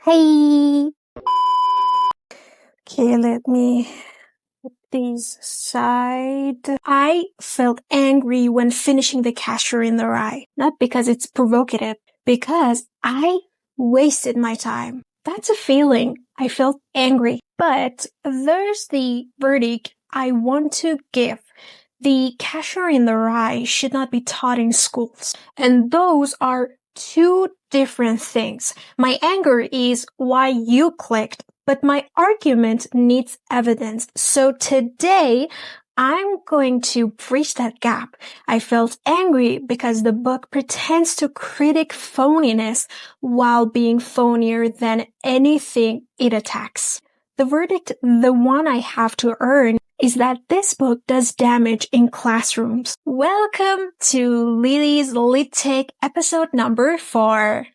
Hey! Okay, let me put these aside. I felt angry when finishing The Cashier in the Rye. Not because it's provocative, because I wasted my time. That's a feeling. I felt angry. But there's the verdict I want to give. The Cashier in the Rye should not be taught in schools. And those are two different things. My anger is why you clicked, but my argument needs evidence. So today, I'm going to bridge that gap. I felt angry because the book pretends to critique phoniness while being phonier than anything it attacks. The verdict, the one I have to earn, is that this book does damage in classrooms. Welcome to Lily's Lit Take episode number 4.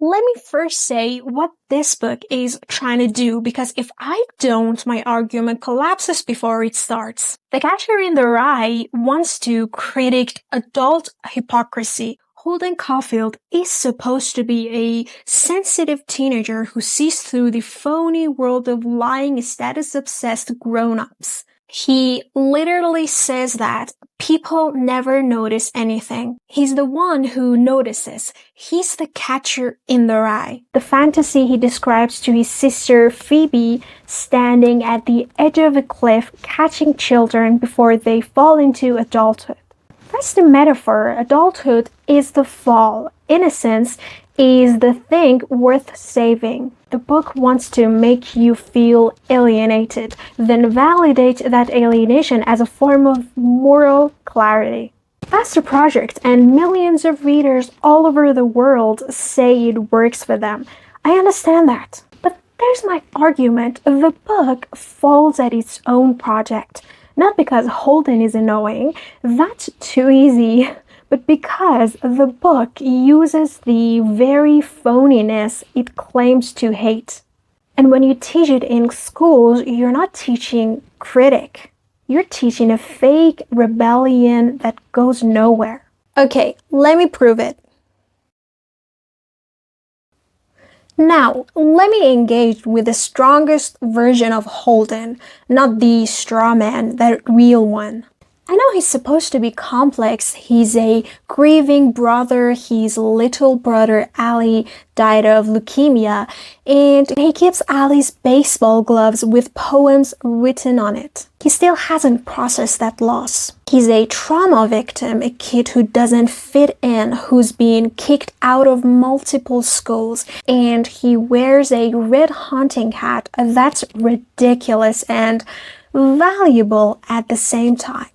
Let me first say what this book is trying to do, because if I don't, my argument collapses before it starts. The Cashier in the Rye wants to critique adult hypocrisy. Holden Caulfield is supposed to be a sensitive teenager who sees through the phony world of lying status-obsessed grown-ups. He literally says that people never notice anything. He's the one who notices. He's the catcher in the rye. The fantasy he describes to his sister Phoebe, standing at the edge of a cliff catching children before they fall into adulthood. That's the metaphor. Adulthood is the fall. Innocence is the thing worth saving. The book wants to make you feel alienated, then validate that alienation as a form of moral clarity. That's the project, and millions of readers all over the world say it works for them. I understand that. But there's my argument. The book falls at its own project. Not because Holden is annoying, that's too easy, but because the book uses the very phoniness it claims to hate. And when you teach it in schools, you're not teaching critic. You're teaching a fake rebellion that goes nowhere. Okay, let me prove it. Now, let me engage with the strongest version of Holden, not the straw man, the real one. I know he's supposed to be complex. He's a grieving brother. His little brother, Ali, died of leukemia, and he keeps Ali's baseball gloves with poems written on it. He still hasn't processed that loss. He's a trauma victim, a kid who doesn't fit in, who's been kicked out of multiple schools, and he wears a red hunting hat that's ridiculous and valuable at the same time.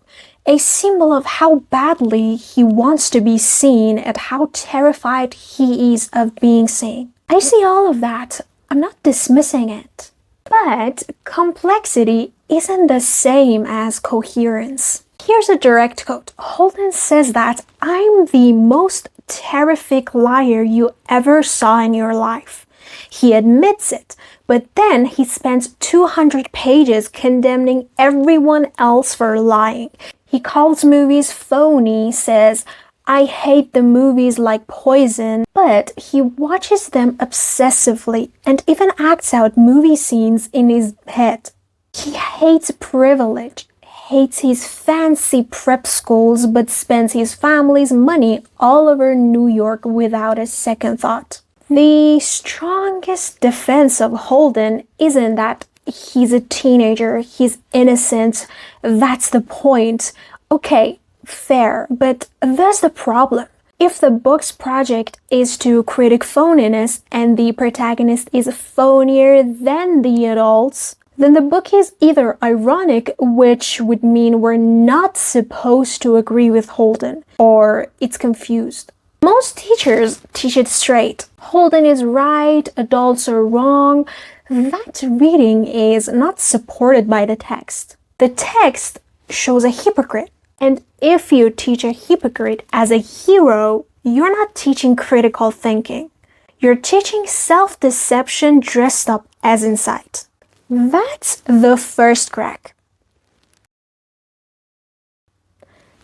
A symbol of how badly he wants to be seen and how terrified he is of being seen. I see all of that. I'm not dismissing it. But complexity isn't the same as coherence. Here's a direct quote. Holden says that I'm the most terrific liar you ever saw in your life. He admits it, but then he spends 200 pages condemning everyone else for lying. He calls movies phony, says, I hate the movies like poison, but he watches them obsessively and even acts out movie scenes in his head. He hates privilege, hates his fancy prep schools, but spends his family's money all over New York without a second thought. The strongest defense of Holden isn't that he's a teenager, he's innocent, that's the point. Okay, fair, but there's the problem. If the book's project is to critique phoniness and the protagonist is phonier than the adults, then the book is either ironic, which would mean we're not supposed to agree with Holden, or it's confused. Most teachers teach it straight. Holden is right, adults are wrong. That reading is not supported by the text. The text shows a hypocrite. And if you teach a hypocrite as a hero, you're not teaching critical thinking. You're teaching self-deception dressed up as insight. That's the first crack.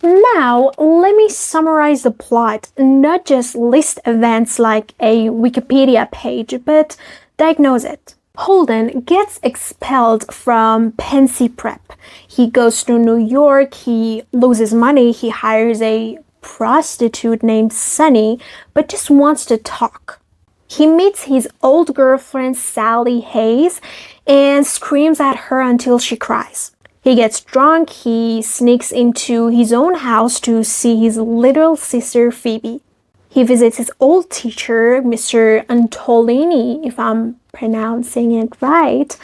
Now, let me summarize the plot, not just list events like a Wikipedia page, but diagnose it. Holden gets expelled from Pensy Prep. He goes to New York, he loses money, he hires a prostitute named Sunny, but just wants to talk. He meets his old girlfriend Sally Hayes and screams at her until she cries. He gets drunk, he sneaks into his own house to see his little sister Phoebe. He visits his old teacher, Mr. Antolini, if I'm pronouncing it right,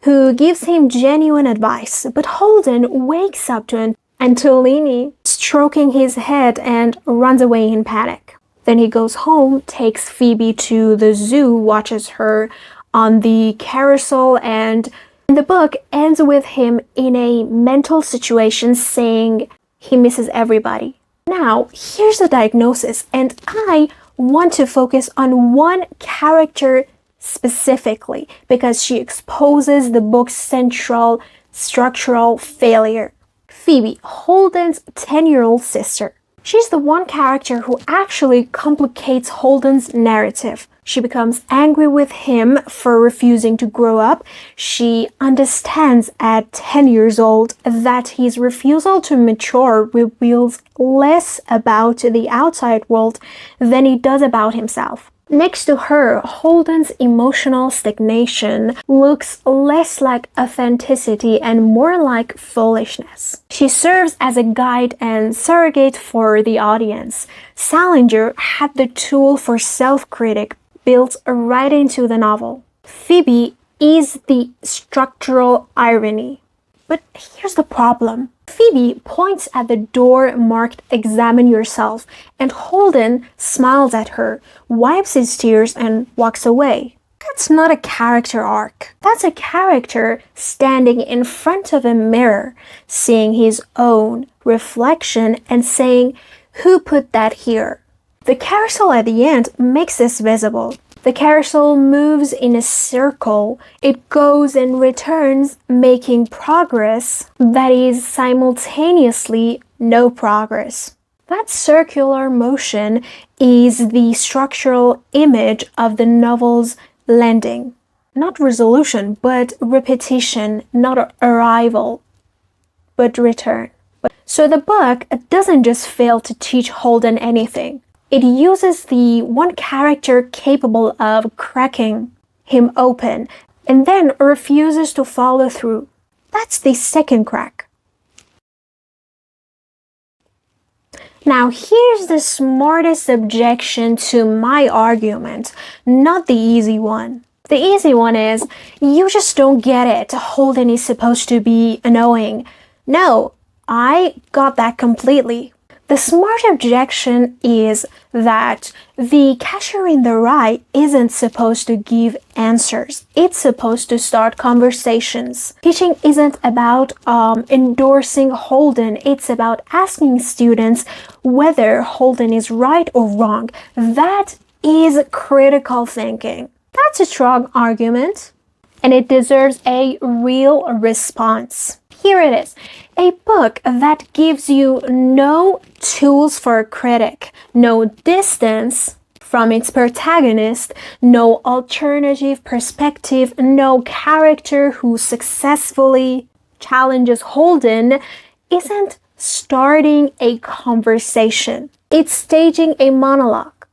who gives him genuine advice. But Holden wakes up to Antolini stroking his head and runs away in panic. Then he goes home, takes Phoebe to the zoo, watches her on the carousel, and the book ends with him in a mental situation saying he misses everybody. Now, here's the diagnosis, and I want to focus on one character specifically because she exposes the book's central structural failure. Phoebe, Holden's 10-year-old sister. She's the one character who actually complicates Holden's narrative. She becomes angry with him for refusing to grow up. She understands at 10 years old that his refusal to mature reveals less about the outside world than it does about himself. Next to her, Holden's emotional stagnation looks less like authenticity and more like foolishness. She serves as a guide and surrogate for the audience. Salinger had the tool for self-critic built right into the novel. Phoebe is the structural irony. But here's the problem. Phoebe points at the door marked "Examine yourself," and Holden smiles at her, wipes his tears, and walks away. That's not a character arc. That's a character standing in front of a mirror, seeing his own reflection and saying, "Who put that here?" The carousel at the end makes this visible. The carousel moves in a circle. It goes and returns, making progress that is simultaneously no progress. That circular motion is the structural image of the novel's landing. Not resolution, but repetition, not arrival, but return. So the book doesn't just fail to teach Holden anything. It uses the one character capable of cracking him open and then refuses to follow through. That's the second crack. Now, here's the smartest objection to my argument, not the easy one. The easy one is, you just don't get it. Holden is supposed to be annoying. No, I got that completely. The smart objection is that the cashier in the rye isn't supposed to give answers. It's supposed to start conversations. Teaching isn't about endorsing Holden. It's about asking students whether Holden is right or wrong. That is critical thinking. That's a strong argument, and it deserves a real response. Here it is, a book that gives you no tools for a critic, no distance from its protagonist, no alternative perspective, no character who successfully challenges Holden, isn't starting a conversation. It's staging a monologue.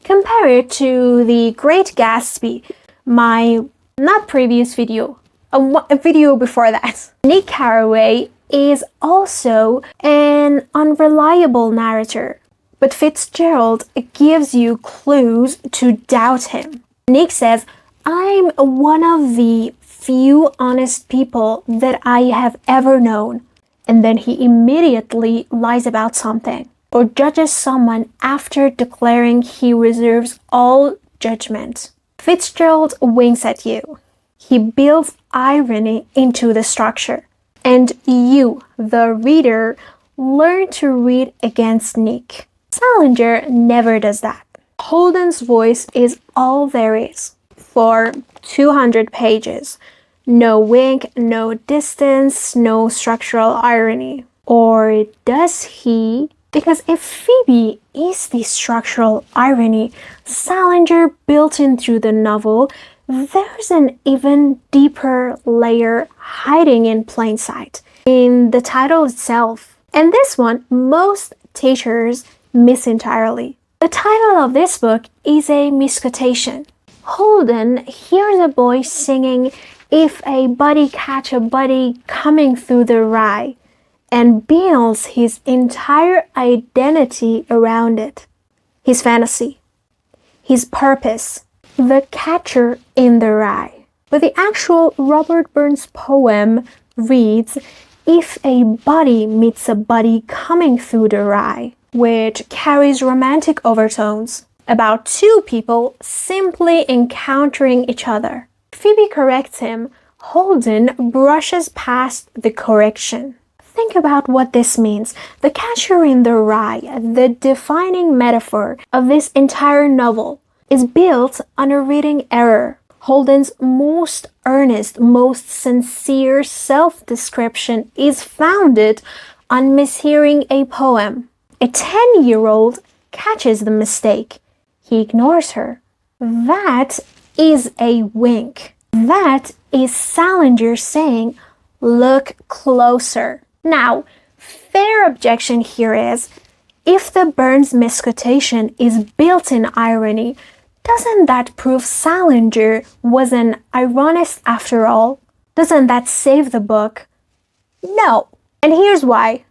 Compare it to The Great Gatsby, my not previous video, a video before that. Nick Carraway is also an unreliable narrator, but Fitzgerald gives you clues to doubt him. Nick says, "I'm one of the few honest people that I have ever known," and then he immediately lies about something or judges someone after declaring he reserves all judgment. Fitzgerald winks at you. He builds irony into the structure. And you, the reader, learn to read against Nick. Salinger never does that. Holden's voice is all there is for 200 pages. No wink, no distance, no structural irony. Or does he? Because if Phoebe is the structural irony Salinger built into the novel, there's an even deeper layer hiding in plain sight in the title itself. And this one, most teachers miss entirely. The title of this book is a misquotation. Holden hears a boy singing, "If a buddy catch a buddy coming through the rye," and builds his entire identity around it. His fantasy, his purpose, the catcher in the rye. But the actual Robert Burns poem reads, "If a buddy meets a buddy coming through the rye," which carries romantic overtones about two people simply encountering each other. Phoebe corrects him. Holden brushes past the correction. Think about what this means. The catcher in the rye, the defining metaphor of this entire novel, is built on a reading error. Holden's most earnest, most sincere self-description is founded on mishearing a poem. A 10-year-old catches the mistake. He ignores her. That is a wink. That is Salinger saying, "Look closer." Now, fair objection here is, if the Burns misquotation is built-in irony, doesn't that prove Salinger was an ironist after all? Doesn't that save the book? No. And here's why.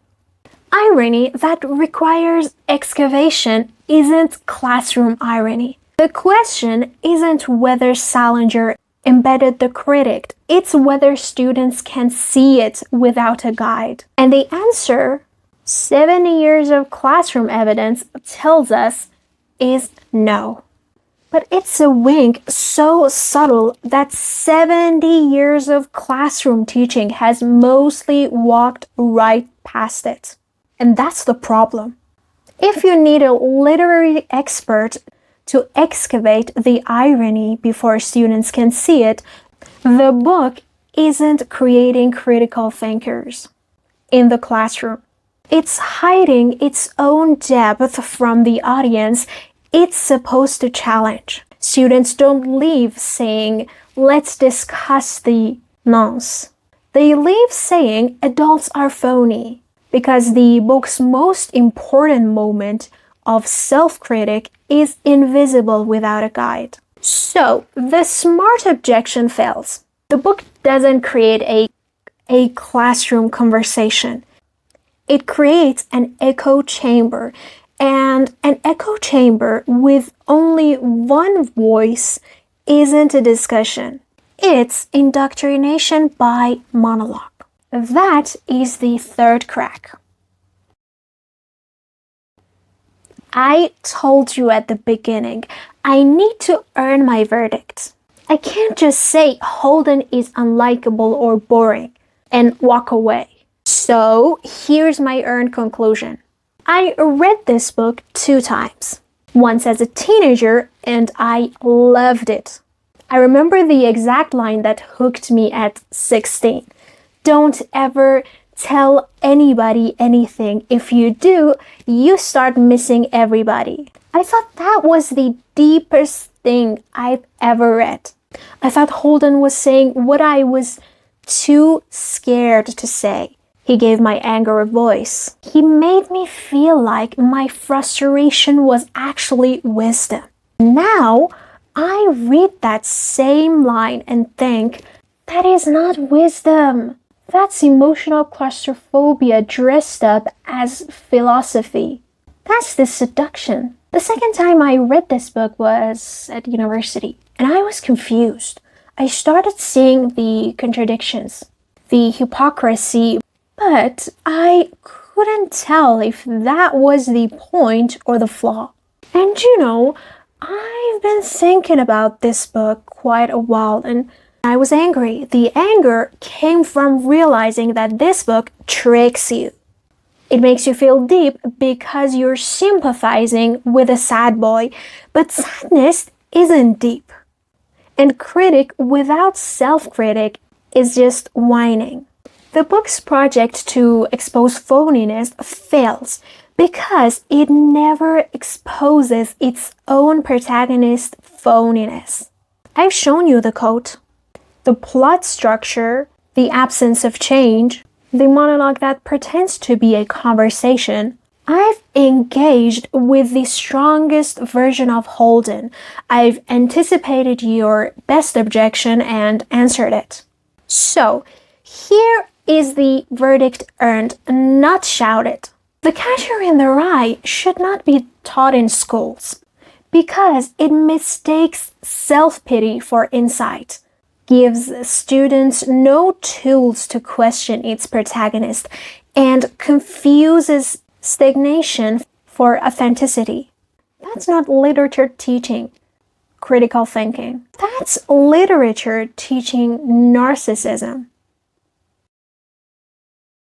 Irony that requires excavation isn't classroom irony. The question isn't whether Salinger embedded the critic, it's whether students can see it without a guide. And the answer, 70 years of classroom evidence tells us, is no. But it's a wink so subtle that 70 years of classroom teaching has mostly walked right past it. And that's the problem. If you need a literary expert to excavate the irony before students can see it, the book isn't creating critical thinkers in the classroom. It's hiding its own depth from the audience it's supposed to challenge. Students don't leave saying, "Let's discuss the nonce." They leave saying adults are phony, because the book's most important moment of self-critic is invisible without a guide. So, the smart objection fails. The book doesn't create a classroom conversation. It creates an echo chamber, and an echo chamber with only one voice isn't a discussion. It's indoctrination by monologue. That is the third crack. I told you at the beginning, I need to earn my verdict. I can't just say Holden is unlikable or boring and walk away. So here's my earned conclusion. I read this book 2 times. Once as a teenager, and I loved it. I remember the exact line that hooked me at 16. Don't ever tell anybody anything. If you do, you start missing everybody. I thought that was the deepest thing I've ever read. I thought Holden was saying what I was too scared to say. He gave my anger a voice. He made me feel like my frustration was actually wisdom. Now, I read that same line and think, that is not wisdom. That's emotional claustrophobia dressed up as philosophy. That's the seduction. The second time I read this book was at university, and I was confused. I started seeing the contradictions, the hypocrisy, but I couldn't tell if that was the point or the flaw. And I've been thinking about this book quite a while, and I was angry. The anger came from realizing that this book tricks you. It makes you feel deep because you're sympathizing with a sad boy, but sadness isn't deep. And critic without self-critic is just whining. The book's project to expose phoniness fails because it never exposes its own protagonist's phoniness. I've shown you the quote. The plot structure, the absence of change, the monologue that pretends to be a conversation. I've engaged with the strongest version of Holden. I've anticipated your best objection and answered it. So, here is the verdict earned, not shouted. The Catcher in the Rye should not be taught in schools because it mistakes self-pity for insight, gives students no tools to question its protagonist, and confuses stagnation for authenticity. That's not literature teaching critical thinking. That's literature teaching narcissism.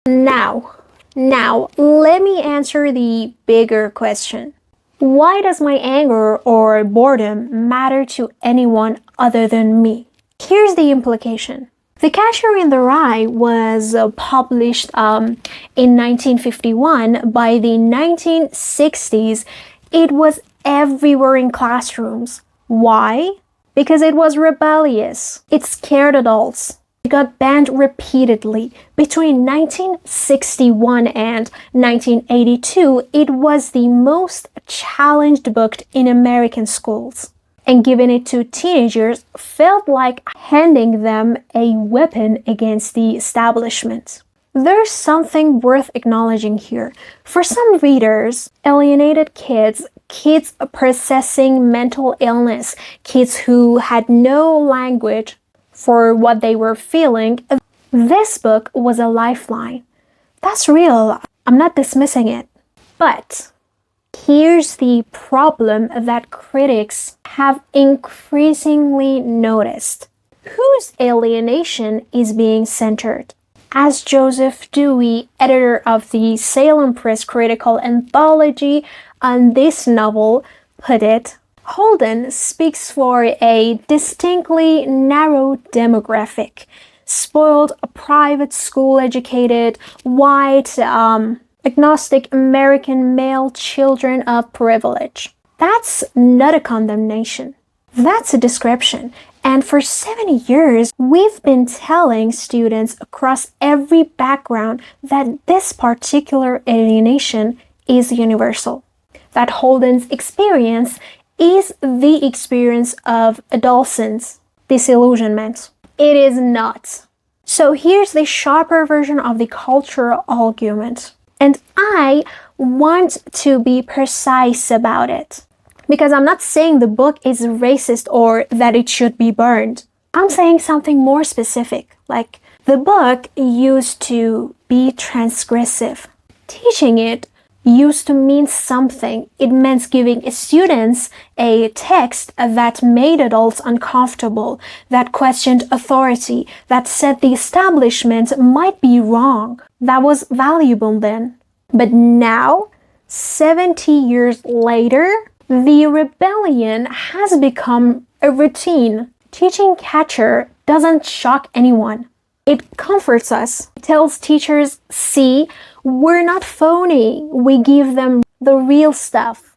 Now, let me answer the bigger question. Why does my anger or boredom matter to anyone other than me? Here's the implication. The Catcher in the Rye was published in 1951. By the 1960s, it was everywhere in classrooms. Why? Because it was rebellious. It scared adults. It got banned repeatedly. Between 1961 and 1982, it was the most challenged book in American schools. And giving it to teenagers felt like handing them a weapon against the establishment. There's something worth acknowledging here. For some readers, alienated kids possessing mental illness, kids who had no language for what they were feeling, this book was a lifeline. That's real. I'm not dismissing it. But here's the problem that critics have increasingly noticed. Whose alienation is being centered? As Joseph Dewey, editor of the Salem Press critical anthology on this novel, put it, Holden speaks for a distinctly narrow demographic. Spoiled, private school educated, white, agnostic American male children of privilege. That's not a condemnation. That's a description. And for 70 years, we've been telling students across every background that this particular alienation is universal. That Holden's experience is the experience of adolescence disillusionment. It is not. So here's the sharper version of the cultural argument. And I want to be precise about it. Because I'm not saying the book is racist or that it should be burned. I'm saying something more specific, like the book used to be transgressive. Teaching it used to mean something. It meant giving students a text that made adults uncomfortable, that questioned authority, that said the establishment might be wrong. That was valuable then. But now, 70 years later, the rebellion has become a routine. Teaching Catcher doesn't shock anyone. It comforts us. It tells teachers, see, we're not phony. We give them the real stuff.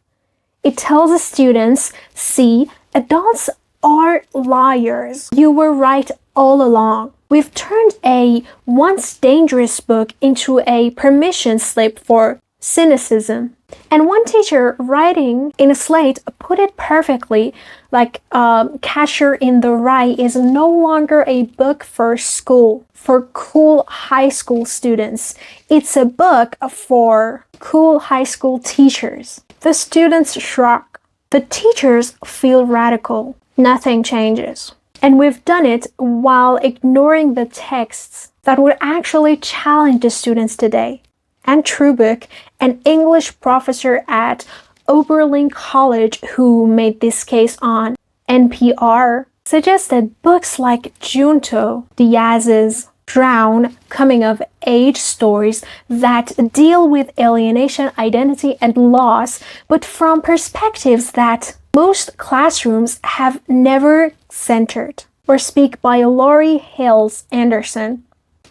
It tells the students, see, adults are liars. You were right all along. We've turned a once dangerous book into a permission slip for cynicism. And one teacher writing in a slate put it perfectly, like Catcher in the Rye is no longer a book for school, for cool high school students. It's a book for cool high school teachers. The students shrug. The teachers feel radical. Nothing changes. And we've done it while ignoring the texts that would actually challenge the students today. And Truebuck, an English professor at Oberlin College who made this case on NPR, suggested books like Junto Diaz's Drown coming-of-age stories that deal with alienation, identity, and loss, but from perspectives that most classrooms have never centered, or Speak by Laurie Hales Anderson.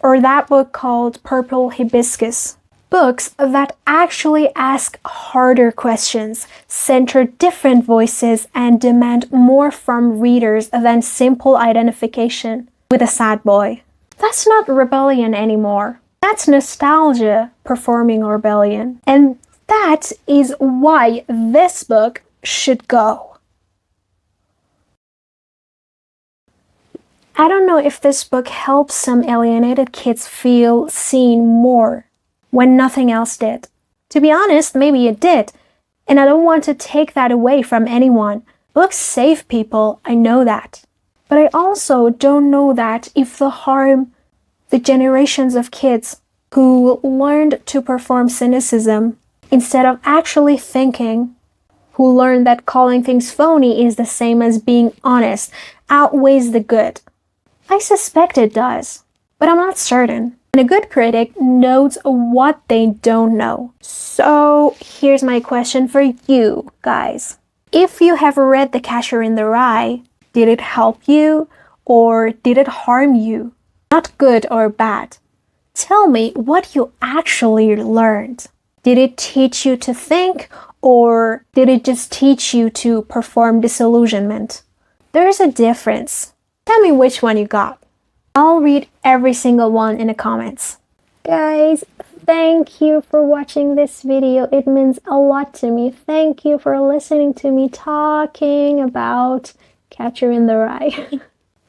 or that book called Purple Hibiscus. Books that actually ask harder questions, center different voices, and demand more from readers than simple identification with a sad boy. That's not rebellion anymore. That's nostalgia performing rebellion. And that is why this book should go. I don't know if this book helps some alienated kids feel seen more when nothing else did. To be honest, maybe it did. And I don't want to take that away from anyone. Books save people, I know that. But I also don't know that if the harm the generations of kids who learned to perform cynicism instead of actually thinking, who learned that calling things phony is the same as being honest, outweighs the good. I suspect it does, but I'm not certain. And a good critic knows what they don't know. So here's my question for you guys. If you have read The Catcher in the Rye, did it help you or did it harm you? Not good or bad. Tell me what you actually learned. Did it teach you to think or did it just teach you to perform disillusionment? There's a difference. Tell me which one you got. I'll read every single one in the comments. Guys, thank you for watching this video. It means a lot to me. Thank you for listening to me talking about Catcher in the Rye.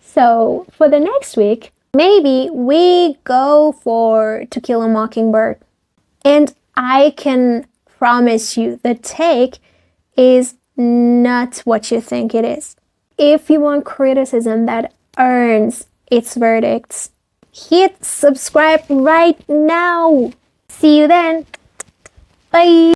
So, for the next week, maybe we go for To Kill a Mockingbird. And I can promise you the take is not what you think it is. If you want criticism that earns its verdicts, hit subscribe right now. See you then. Bye.